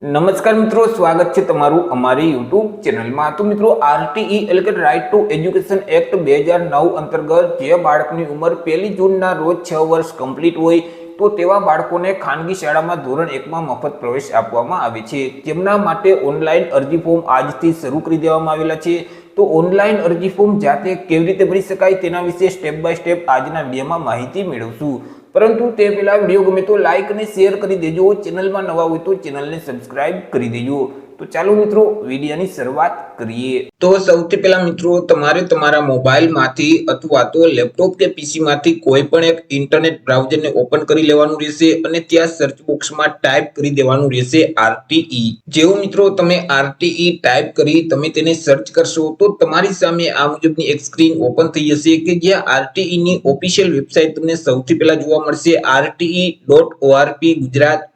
નમસ્કાર મિત્રો, સ્વાગત છે તમારું અમારી યુટ્યુબ ચેનલમાં। તો મિત્રો, આરટીઈ એટલે કે રાઇટ ટુ એજ્યુકેશન એક્ટ 2009 અંતર્ગત જે બાળકની ઉંમર 1 જૂનના રોજ 6 વર્ષ કમ્પ્લીટ હોય તો તેવા બાળકોને ખાનગી શાળામાં ધોરણ 1માં મફત પ્રવેશ આપવામાં આવે છે, જેમના માટે ઓનલાઈન અરજી ફોર્મ આજથી શરૂ કરી દેવામાં આવેલા છે। તો ઓનલાઈન અરજી ફોર્મ જાતે કેવી રીતે ભરી શકાય તેના વિશે સ્ટેપ બાય સ્ટેપ આજના વિડીયોમાં માહિતી મેળવશું। પરંતુ તે પહેલા વિડીયો ગમે તો લાઈક અને શેર કરી દેજો, ચેનલમાં નવા હોય તો ચેનલને સબસ્ક્રાઇબ કરી દેજો। તો ચાલો મિત્રો, વિડીયોની શરૂઆત કરીએ। તો સૌથી પહેલા મિત્રો, તમારે તમારા મોબાઈલમાંથી અથવા તો લેપટોપ કે પીસી માંથી કોઈ પણ એક ઇન્ટરનેટ બ્રાઉઝરને ઓપન કરી લેવાનું રહેશે અને ત્યાં સર્ચ બોક્સમાં ટાઈપ કરી દેવાનું રહેશે આરટીઈ। જેવું મિત્રો તમે આરટીઈ ટાઈપ કરી તમે તેને સર્ચ કરશો તો તમારી સામે આ મુજબની એક સ્ક્રીન ઓપન થઈ જશે કે જ્યાં આરટીઈ ની ઓફિશિયલ વેબસાઇટ તમને સૌથી પહેલા જોવા મળશે rte.orp.gujarat.com।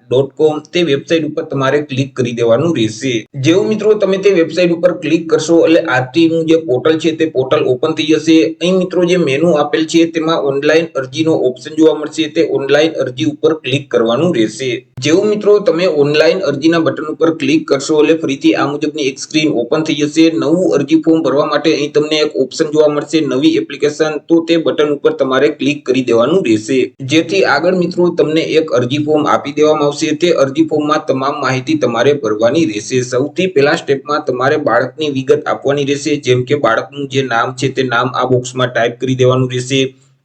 તે વેબસાઇટ ઉપર તમારે ક્લિક કરી દેવાનું રહેશે। જેવું મિત્રો તમે તે વેબસાઇટ ઉપર ક્લિક કરશો એટલે આરટીઈ નું જે પોર્ટલ છે તે પોર્ટલ ઓપન થઈ જશે। અહીં મિત્રો જે મેનુ આપેલ છે તેમાં ઓનલાઈન અરજીનો ઓપ્શન જોવા મળશે, તે ઓનલાઈન અરજી ઉપર ક્લિક કરવાનું રહેશે। જેવું મિત્રો તમે ઓનલાઈન અરજીના બટન ઉપર ક્લિક કરશો એટલે ફરીથી આ મુજબની એક સ્ક્રીન ઓપન થઈ જશે। નવું અરજી ફોર્મ ભરવા માટે અહીં તમને એક ઓપ્શન જોવા મળશે નવી એપ્લિકેશન, તો તે બટન ઉપર તમારે ક્લિક કરી દેવાનું રહેશે, જેથી આગળ મિત્રો તમને એક અરજી ફોર્મ આપી દેવામાં આવશે। તે અરજી ફોર્મમાં તમામ માહિતી તમારે ભરવાની રહેશે। સૌથી પહેલા સ્ટેપમાં તમારે બાળકની વિગત આપવાની રહેશે, જેમ કે બાળકનું જે નામ છે તે નામ આ બોક્સમાં ટાઈપ કરી દેવાનું રહેશે।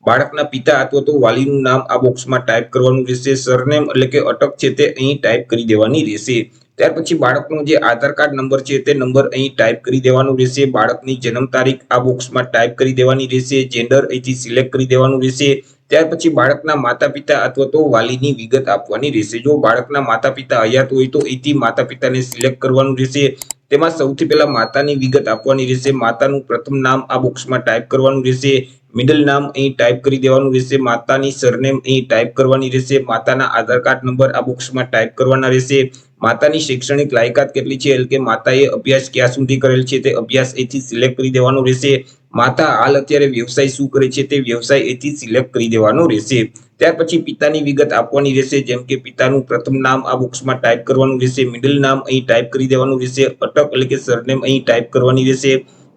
બાળકના પિતા અથવા તો વાલીનું નામ આ બોક્સમાં ટાઈપ કરવાનું રહેશે। સરનેમ એટલે કે અટક છે તે અહીં ટાઈપ કરી દેવાની રહેશે। ત્યાર પછી બાળકનો જે આધાર કાર્ડ નંબર છે તે નંબર અહીં ટાઈપ કરી દેવાનો રહેશે। બાળકની જન્મ તારીખ આ બોક્સમાં ટાઈપ કરી દેવાની રહેશે। જેન્ડર અહીંથી સિલેક્ટ કરી દેવાનું રહેશે। ત્યાર પછી બાળકના માતા પિતા અથવા તો વાલીની વિગત આપવાની રહેશે। જો બાળકના માતા પિતા હયાત હોય તો અહીંથી માતા પિતાને સિલેક્ટ કરવાનું રહેશે। તેમાં સૌથી પહેલા માતાની વિગત આપવાની રહેશે। માતાનું પ્રથમ નામ આ બોક્સમાં ટાઈપ કરવાનું રહેશે। મિડલ નામ અહીં ટાઈપ કરી દેવાનું રહેશે। માતાની સરનેમ અહીં ટાઈપ કરવાની રહેશે। માતાના આધાર કાર્ડ નંબર આ બોક્સમાં ટાઈપ કરવાના રહેશે। માતાની શૈક્ષણિક લાયકાત કેટલી છે એટલે કે માતાએ અભ્યાસ ક્યાં સુધી કરેલ છે તે અભ્યાસ અહીંથી સિલેક્ટ કરી દેવાનો રહેશે। માતા હાલ અત્યારે વ્યવસાય શું કરે છે તે વ્યવસાય અહીંથી સિલેક્ટ કરી દેવાનો રહેશે। ત્યાર પછી પિતાની વિગત આપવાની રહેશે, જેમ કે પિતાનું પ્રથમ નામ આ બોક્સમાં ટાઈપ કરવાનું રહેશે। મિડલ નામ અહીં ટાઈપ કરી દેવાનું રહેશે। અટક એટલે કે સરનેમ અહીં ટાઈપ કરવાની રહેશે।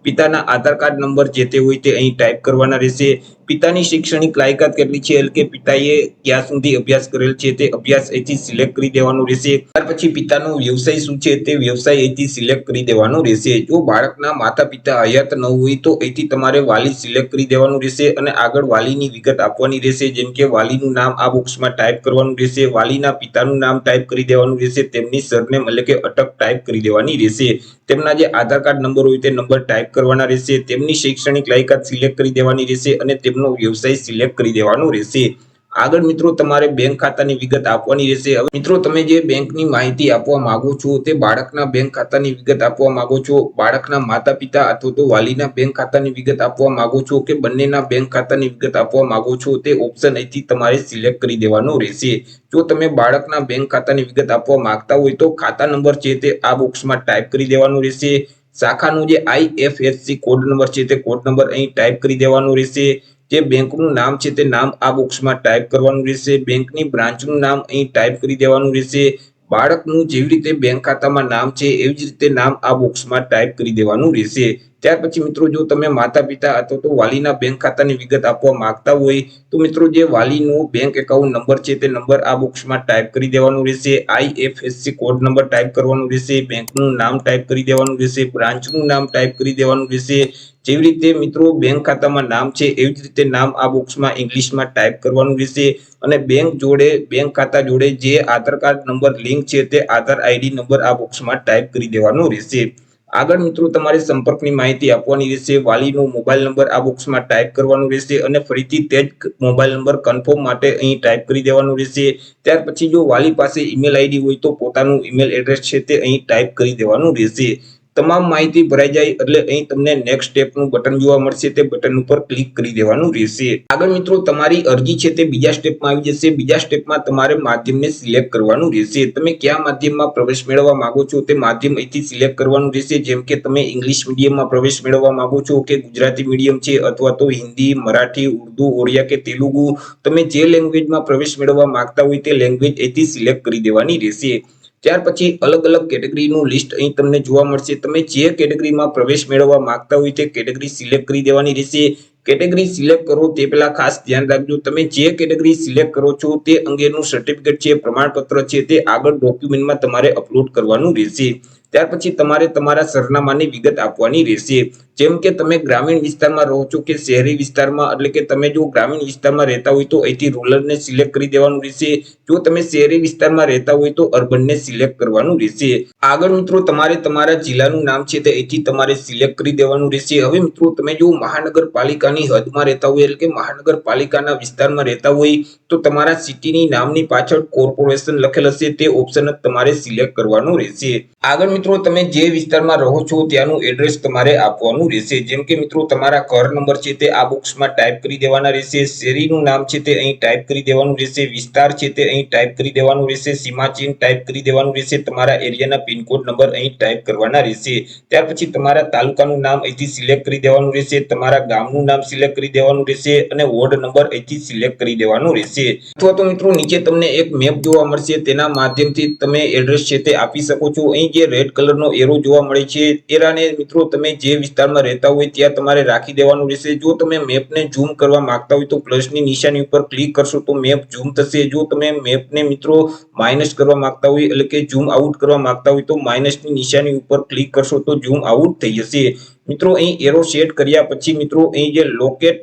પિતાના આધાર કાર્ડ નંબર જે તે હોય તે અહીં ટાઈપ કરવાના રહેશે। પિતાની શૈક્ષણિક લાયકાત કેટલી છે એટલે કે પિતાએ ક્યાં સુધી અભ્યાસ કરેલ છે તે અભ્યાસ અહીંથી સિલેક્ટ કરી દેવાનો રહેશે। ત્યાર પછી પિતાનો વ્યવસાય શું છે તે વ્યવસાય અહીંથી સિલેક્ટ કરી દેવાનો રહેશે। જો બાળકના માતા પિતા હયાત ન હોય તો અહીંથી તમારે વાલી સિલેક્ટ કરી દેવાનું રહેશે અને આગળ વાલીની વિગત આપવાની રહેશે, જેમ કે વાલીનું નામ આ બોક્સમાં ટાઈપ કરવાનું રહેશે। વાલીના પિતાનું નામ ટાઈપ કરી દેવાનું રહેશે। તેમની સરનેમ એટલે કે અટક ટાઈપ કરી દેવાની રહેશે। તેમના જે આધાર કાર્ડ નંબર હોય તે નંબર ટાઈપ કરવાના રહેશે। તેમની શૈક્ષણિક લાયકાત સિલેક્ટ કરી દેવાની રહેશે અને તેમનો વ્યવસાય સિલેક્ટ કરી દેવાનો રહેશે। આગળ મિત્રો તમારે બેંક ખાતાની વિગત આપવાની રહેશે। હવે મિત્રો તમે જે બેંકની માહિતી આપવા માંગો છો તે બાળકના બેંક ખાતાની વિગત આપવા માંગો છો, બાળકના માતા પિતા અથવા તો વાલીના બેંક ખાતાની વિગત આપવા માંગો છો કે બંનેના બેંક ખાતાની વિગત આપવા માંગો છો, તે ઓપ્શન અહીંથી તમારે સિલેક્ટ કરી દેવાનો રહેશે। જો તમે બાળકના બેંક ખાતાની વિગત આપવા માંગતા હોય તો ખાતા નંબર છે તે આ બોક્સમાં ટાઈપ કરી દેવાનો રહેશે। શાખાનો જે આઈએફએસસી કોડ નંબર છે તે કોડ નંબર અહીં ટાઈપ કરી દેવાનો રહેશે। જે બેંકનું નામ છે તે નામ આ બોક્સમાં ટાઈપ કરવાનું રહેશે। બેંકની બ્રાન્ચનું નામ અહીં ટાઈપ કરી દેવાનું રહેશે। બાળકનું જેવી રીતે બેંક ખાતામાં નામ છે એવી જ રીતે નામ આ બોક્સમાં ટાઈપ કરી દેવાનું રહેશે। ત્યાર પછી મિત્રો જો તમે માતા પિતા અથવા તો વાલીના બેંક ખાતાની વિગત આપવા માંગતા હોય તો મિત્રો જે વાલીનો બેંક એકાઉન્ટ નંબર છે તે નંબર આ બોક્સમાં ટાઈપ કરી દેવાનું રહેશે। આઈએફએસસી કોડ નંબર ટાઈપ કરવાનું રહેશે। બેંકનું નામ ટાઈપ કરી દેવાનું રહેશે। બ્રાન્ચનું નામ ટાઈપ કરી દેવાનું રહેશે। જેવી રીતે મિત્રો બેંક ખાતામાં નામ છે એવી જ રીતે નામ આ બોક્સમાં ઇંગ્લિશમાં ટાઈપ કરવાનું રહેશે અને બેંક ખાતા જોડે જે આધાર કાર્ડ નંબર લિંક છે તે આધાર આઈડી નંબર આ બોક્સમાં ટાઈપ કરી દેવાનો રહેશે। આગળ મિત્રો તમારે સંપર્કની માહિતી આપવાની રહેશે। વાલીનો મોબાઈલ નંબર આ બોક્સમાં ટાઈપ કરવાનો રહેશે અને ફરીથી તે જ મોબાઈલ નંબર કન્ફર્મ માટે અહીં ટાઈપ કરી દેવાનો રહેશે। ત્યાર પછી જો વાલી પાસે ઈમેલ આઈડી હોય તો પોતાનું ઈમેલ એડ્રેસ છે તે અહીં ટાઈપ કરી દેવાનું રહેશે। તમામ માહિતી ભરાઈ જાય એટલે અહીં તમને નેક્સ્ટ સ્ટેપનું બટન જોવા મળશે, તે બટન ઉપર ક્લિક કરી દેવાનું રહેશે। આગળ મિત્રો તમારી અરજી છે તે બીજા સ્ટેપમાં આવી જશે। બીજા સ્ટેપમાં તમારે માધ્યમને સિલેક્ટ કરવાનું રહેશે। તમે કયા માધ્યમમાં પ્રવેશ મેળવવા માંગો છો તે માધ્યમ અહીંથી સિલેક્ટ કરવાનું રહેશે, જેમ કે તમે ઇંગ્લિશ મીડિયમમાં પ્રવેશ મેળવવા માંગો છો કે ગુજરાતી મીડિયમ છે અથવા તો હિન્દી, મરાઠી, ઉર્દુ, ઓડિયા કે તેલુગુ, તમે જે લેંગ્વેજમાં પ્રવેશ મેળવવા માંગતા હોય તે લેંગ્વેજ અહીંથી સિલેક્ટ કરી દેવાની રહેશે। ત્યાર પછી અલગ અલગ કેટેગરીનું લિસ્ટ અહીં તમને જોવા મળશે. તમે જે કેટેગરીમાં પ્રવેશ મેળવવા માંગતા હોય તે કેટેગરી સિલેક્ટ કરી દેવાની રહેશે. કેટેગરી સિલેક્ટ કરો તે પહેલા ખાસ ધ્યાન રાખજો, તમે જે કેટેગરી સિલેક્ટ કરો છો તે અંગેનું સર્ટિફિકેટ છે, પ્રમાણપત્ર છે, તે આગળ ડોક્યુમેન્ટમાં તમારે અપલોડ કરવાનું રહેશે. ત્યાર પછી તમારે તમારા સરનામાની વિગત આપવાની રહેશે. જેમ કે તમે ગ્રામીણ વિસ્તારમાં રહો છો કે શહેરી વિસ્તારમાં, એટલે કે તમે જો ગ્રામીણ વિસ્તારમાં રહેતા હોય તો અહીંથી રૂરલને સિલેક્ટ કરી દેવાનું રહેશે. જો તમે શહેરી વિસ્તારમાં રહેતા હોય તો અર્બનને સિલેક્ટ કરવાનું રહેશે. આગળ મિત્રો તમારે તમારા જિલ્લાનું નામ છે તે અહીંથી તમારે સિલેક્ટ કરી દેવાનું રહેશે. હવે મિત્રો તમે જો મહાનગરપાલિકાની હદમાં રહેતા હોય, એટલે કે મહાનગરપાલિકાના વિસ્તારમાં રહેતા હોય તો તમારા સિટીની નામની પાછળ કોર્પોરેશન લખેલ હશે તે ઓપ્શન જ તમારે સિલેક્ટ કરવાનું રહેશે. આગળ મિત્રો તમે જે વિસ્તારમાં રહો છો ત્યાંનું એડ્રેસ તમારે આપવાનું રહેશે. જેમ કે મિત્રો તમારા ઘર નંબર છે તે આ બોક્સમાં ટાઈપ કરી દેવાના રહેશે. શેરીનું નામ છે તે અહીં ટાઈપ કરી દેવાનું રહેશે. વિસ્તાર છે તે અહીં ટાઈપ કરી દેવાનું રહેશે. સીમાચિહ્ન ટાઈપ કરી દેવાનું રહેશે. તમારા એરિયાના પિનકોડ નંબર અહીં ટાઈપ કરવાના રહેશે. ત્યાર પછી તમારા તાલુકાનું નામ અહીંથી સિલેક્ટ કરી દેવાનું રહેશે. તમારા ગામનું નામ સિલેક્ટ કરી દેવાનું રહેશે અને વોર્ડ નંબર અહીંથી સિલેક્ટ કરી દેવાનું રહેશે. અથવા તો મિત્રો નીચે તમને એક મેપ જોવા મળશે, તેના માધ્યમથી તમે એડ્રેસ છે તે આપી શકો છો. અહીં જે રેડ કલરનો એરો જોવા મળે છે એરાને મિત્રો તમે જે વિસ્તારમાં રહેતા હોય ત્યાં તમારે રાખી દેવાનું રહેશે. જો તમે મેપને ઝૂમ કરવા માંગતા હોય તો પ્લસની નિશાની ઉપર ક્લિક કરશો તો મેપ ઝૂમ થશે. જો તમે મેપને મિત્રો માઇનસ કરવા માંગતા હોય, એટલે કે ઝૂમ આઉટ કરવા માંગતા હોય તો માઇનસની નિશાની ઉપર ક્લિક કરશો તો ઝૂમ આઉટ થઈ જશે. મિત્રો અહીં એરો સેટ કર્યા પછી મિત્રો અહીં જે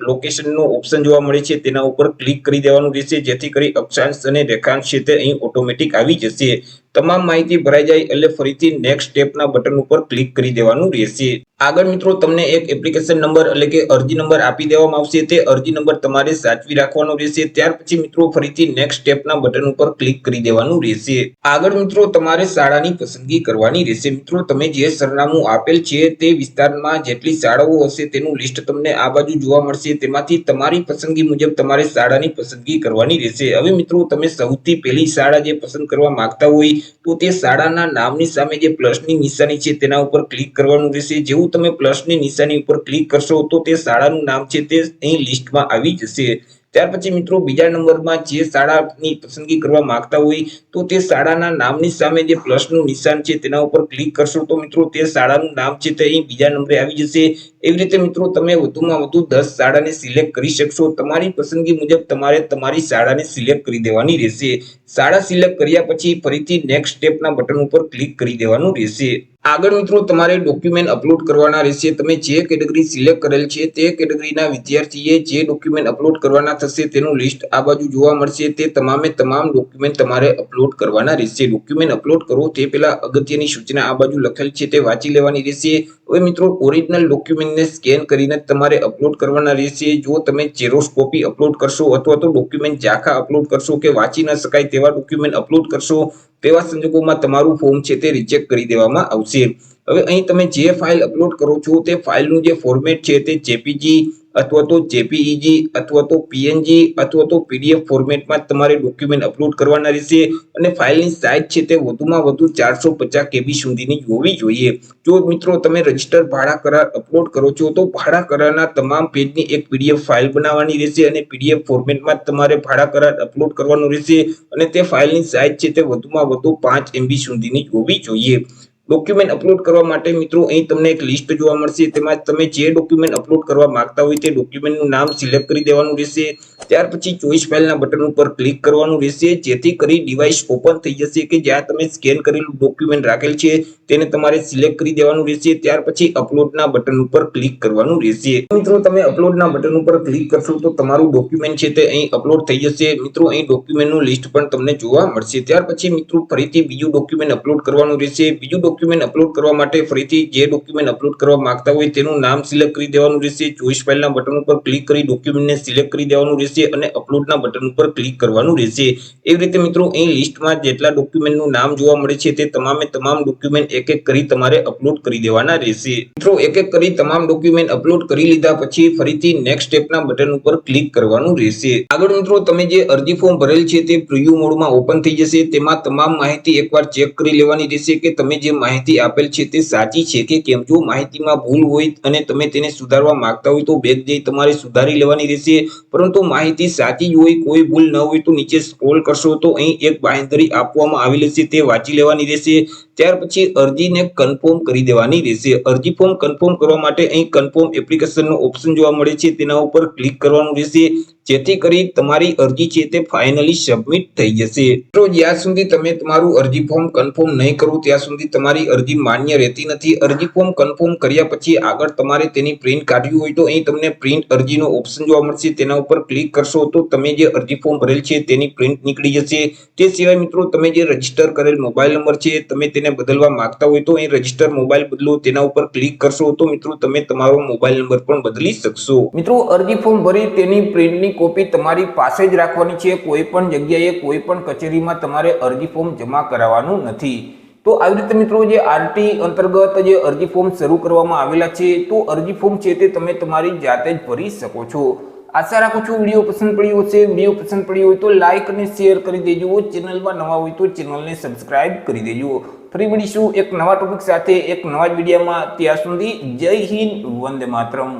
લોકેશનનો ઓપ્શન જોવા મળે છે તેના ઉપર ક્લિક કરી દેવાનું રહેશે, જેથી કરી અક્ષાંશ અને રેખાંશ છે તે અહીં ઓટોમેટિક આવી જશે. તમામ માહિતી ભરાઈ જાય એટલે ફરીથી નેક્સ્ટ સ્ટેપના બટન ઉપર ક્લિક કરી દેવાનું રહેશે. આગળ મિત્રો તમને એક એપ્લિકેશન નંબર એટલે કે અરજી નંબર આપી દેવામાં આવશે. તે અરજી નંબર તમારે સાચવી રાખવાનો રહેશે. ત્યાર પછી મિત્રો ફરીથી નેક્સ્ટ સ્ટેપના બટન ઉપર ક્લિક કરી દેવાનું રહેશે. આગળ મિત્રો તમારે શાળાની પસંદગી કરવાની રહેશે. મિત્રો તમે જે સરનામું આપેલ છે તે વિસ્તારમાં જેટલી શાળાઓ હશે તેનું લિસ્ટ તમને આ બાજુ જોવા મળશે. તેમાંથી તમારી પસંદગી મુજબ તમારે શાળાની પસંદગી કરવાની રહેશે. હવે મિત્રો તમે સૌથી પહેલી શાળા જે પસંદ કરવા માંગતા હોય તો તે શાળાના નામની સામે જે પ્લસની નિશાની છે તેના ઉપર ક્લિક કરવાનું રહેશે. જેવું તમે પ્લસની નિશાની ઉપર ક્લિક કરશો તો તે શાળાનું નામ છે તે અહીં લિસ્ટમાં આવી જશે. ત્યાર પછી મિત્રો બીજા નંબરમાં જે શાળાની પસંદગી કરવા માંગતા હોય તો તે શાળાના નામની સામે જે પ્લસનું નિશાન છે તેના ઉપર ક્લિક કરશો તો મિત્રો તે શાળાનું નામ છે તે અહીં બીજા નંબરે આવી જશે. એવી રીતે મિત્રો તમે વધુમાં વધુ 10 શાળાને સિલેક્ટ કરી શકશો. તમારી પસંદગી મુજબ તમારે તમારી શાળાને સિલેક્ટ કરી દેવાની રહેશે. શાળા સિલેક્ટ કર્યા પછી ફરીથી નેક્સ્ટ સ્ટેપના બટન ઉપર ક્લિક કરી દેવાનું રહેશે. આગળ મિત્રો તમારે ડોક્યુમેન્ટ અપલોડ કરવાના રહેશે. તમે જે કેટેગરી સિલેક્ટ કરેલ છે તે કેટેગરીના વિદ્યાર્થીએ જે ડોક્યુમેન્ટ અપલોડ કરવાના થશે તેનું લિસ્ટ આ બાજુ જોવા મળશે. તે તમામે તમામ ડોક્યુમેન્ટ તમારે અપલોડ કરવાના રહેશે. ડોક્યુમેન્ટ અપલોડ કરો તે પહેલા અગત્યની સૂચના આ બાજુ લખેલ છે તે વાંચી લેવાની રહેશે. હવે મિત્રો ઓરિજિનલ ડોક્યુમેન્ટને સ્કેન કરીને તમારે અપલોડ કરવાના રહેશે. જો તમે ઝેરોક્ષ કોપી અપલોડ કરશો અથવા તો ડોક્યુમેન્ટ ઝાંખા અપલોડ કરશો કે વાંચી ન શકાય તેવા ડોક્યુમેન્ટ અપલોડ કરશો તેવા સંજોગોમાં તમારું ફોર્મ છે તે રિજેક્ટ કરી દેવામાં આવશે. હવે અહીં તમે જે ફાઇલ અપલોડ કરો છો તે ફાઇલનું જે ફોર્મેટ છે તે જેપીજી અથવા તો જેપીઈજી અથવા તો પીએનજી અથવા તો પીડીએફ ફોર્મેટમાં તમારે ડોક્યુમેન્ટ અપલોડ કરવાના રહેશે. અને ફાઇલની સાઇઝ છે તે વધુમાં વધુ 450 KB સુધીની હોવી જોઈએ. જો મિત્રો તમે રજિસ્ટર ભાડા કરાર અપલોડ કરો છો તો ભાડા કરારના તમામ પેજની એક પીડીએફ ફાઇલ બનાવવાની રહેશે અને પીડીએફ ફોર્મેટમાં તમારે ભાડા કરાર અપલોડ કરવાનું રહેશે. અને તે ફાઇલની સાઇઝ છે તે વધુમાં વધુ 5 MB સુધીની હોવી જોઈએ. ડોક્યુમેન્ટ અપલોડ કરવા માટે મિત્રો અહીં તમને એક લિસ્ટ જોવા મળશે. તેમાં તમે જે ડોક્યુમેન્ટ અપલોડ કરવા માંગતા હોય તે ડોક્યુમેન્ટનું નામ સિલેક્ટ કરી દેવાનું રહેશે. ત્યાર પછી ચોઈસ ફાઇલના બટન ઉપર ક્લિક કરવાનું રહેશે, જેથી કરી ડિવાઇસ ઓપન થઈ જશે કે જ્યાં તમે સ્કેન કરેલું ડોક્યુમેન્ટ રાખેલ છે તેને તમારે સિલેક્ટ કરી દેવાનું રહેશે. ત્યાર પછી અપલોડના બટન ઉપર ક્લિક કરવાનું રહેશે. મિત્રો તમે અપલોડના બટન ઉપર ક્લિક કરશો તો તમારું ડોક્યુમેન્ટ છે તે અહીં અપલોડ થઈ જશે. મિત્રો અહીં ડોક્યુમેન્ટનું લિસ્ટ પણ તમને જોવા મળશે. ત્યાર પછી મિત્રો ફરીથી બીજું ડોક્યુમેન્ટ અપલોડ કરવાનું રહેશે. બીજું ડોક્યુમેન્ટ અપલોડ કરવા માટે ફરીથી જે ડોક્યુમેન્ટ અપલોડ કરવા માંગતા હોય તેનું નામ સિલેક્ટ કરી દેવાનું રહેશે. ચોઈસ ફાઇલના બટન ઉપર ક્લિક કરી ડોક્યુમેન્ટને સિલેક્ટ કરી દેવાનું રહેશે અને અપલોડના બટન ઉપર ક્લિક કરવાનું રહેશે. એવી રીતે મિત્રો અહીં લિસ્ટમાં જેટલા ડોક્યુમેન્ટનું નામ જોવા મળે છે તે તમામે તમામ ડોક્યુમેન્ટ એક એક કરી તમારે અપલોડ કરી દેવાના રહેશે. મિત્રો એક એક કરી તમામ ડોક્યુમેન્ટ અપલોડ કરી લીધા પછી ફરીથી નેક્સ્ટ સ્ટેપના બટન ઉપર ક્લિક કરવાનું રહેશે. આગળ મિત્રો તમે જે અરજી ફોર્મ ભરેલ છે તે પ્રિવ્યુ મોડમાં ઓપન થઈ જશે. તેમાં તમામ માહિતી એકવાર ચેક કરી લેવાની રહેશે કે તમે જે માહિતી આપેલ છે તે સાચી છે કે કેમ. જો માહિતીમાં ભૂલ હોય અને તમે તેને સુધારવા માંગતા હોય તો બેક જઈ તમારે સુધારી લેવાની રહેશે. પરંતુ માહિતી સાચી જ હોય, કોઈ ભૂલ ન હોય તો નીચે સ્ક્રોલ કરશો તો અહીં એક બાંયધરી આપવામાં આવેલી છે, તે વાંચી લેવાની રહેશે. ત્યાર પછી અરજીને કન્ફર્મ કરી દેવાની રહેશે. અરજી ફોર્મ કન્ફર્મ કરવા માટે અહીં કન્ફર્મ એપ્લિકેશનનો ઓપ્શન જોવા મળે છે, તેના ઉપર ક્લિક કરવાનું રહેશે, જેથી કરી તમારી અરજી છે તે ફાઇનલી સબમિટ થઈ જશે. તો જ્યાં સુધી તમે તમારું અરજી ફોર્મ કન્ફર્મ નહીં કરો ત્યાં સુધી તમારી અરજી માન્ય રહેતી નથી. અરજી ફોર્મ કન્ફર્મ કર્યા પછી આગળ તમારે તેની પ્રિન્ટ કાઢવી હોય તો અહીં તમને પ્રિન્ટ અરજીનો ઓપ્શન જોવા મળશે, તેના ઉપર ક્લિક કરશો તો તમે જે અરજી ફોર્મ ભરેલ છે તેની પ્રિન્ટ નીકળી જશે. તે સિવાય મિત્રો તમે જે રજીસ્ટર કરેલ મોબાઈલ નંબર છે તમે તેને બદલવા માંગતા હોય તો અહીં રજીસ્ટર મોબાઈલ બદલો તેના ઉપર ક્લિક કરશો તો મિત્રો તમે તમારો મોબાઈલ નંબર પણ બદલી શકશો. મિત્રો અરજી ફોર્મ ભરી તેની પ્રિન્ટની કોપી તમારી પાસે જ રાખવાની છે. કોઈ પણ જગ્યાએ કોઈ પણ કચેરીમાં તમારે અરજી ફોર્મ જમા કરાવવાનું નથી. તો આવી રીતે મિત્રો જે આરટી અંતર્ગત જે અરજી ફોર્મ શરૂ કરવામાં આવેલા છે તો અરજી ફોર્મ છે તે તમે તમારી જાતે જ ભરી શકો છો. આશા રાખું છું વિડીયો પસંદ પડ્યો હશે. વિડીયો પસંદ પડ્યો હોય તો લાઈક અને શેર કરી દેજો. ચેનલમાં નવા હોય તો ચેનલને સબસ્ક્રાઇબ કરી દેજો. ફરી મળીશું એક નવા ટોપિક સાથે એક નવા જ વિડીયોમાં. ત્યાં સુધી જય હિન્દ, વંદે માતરમ.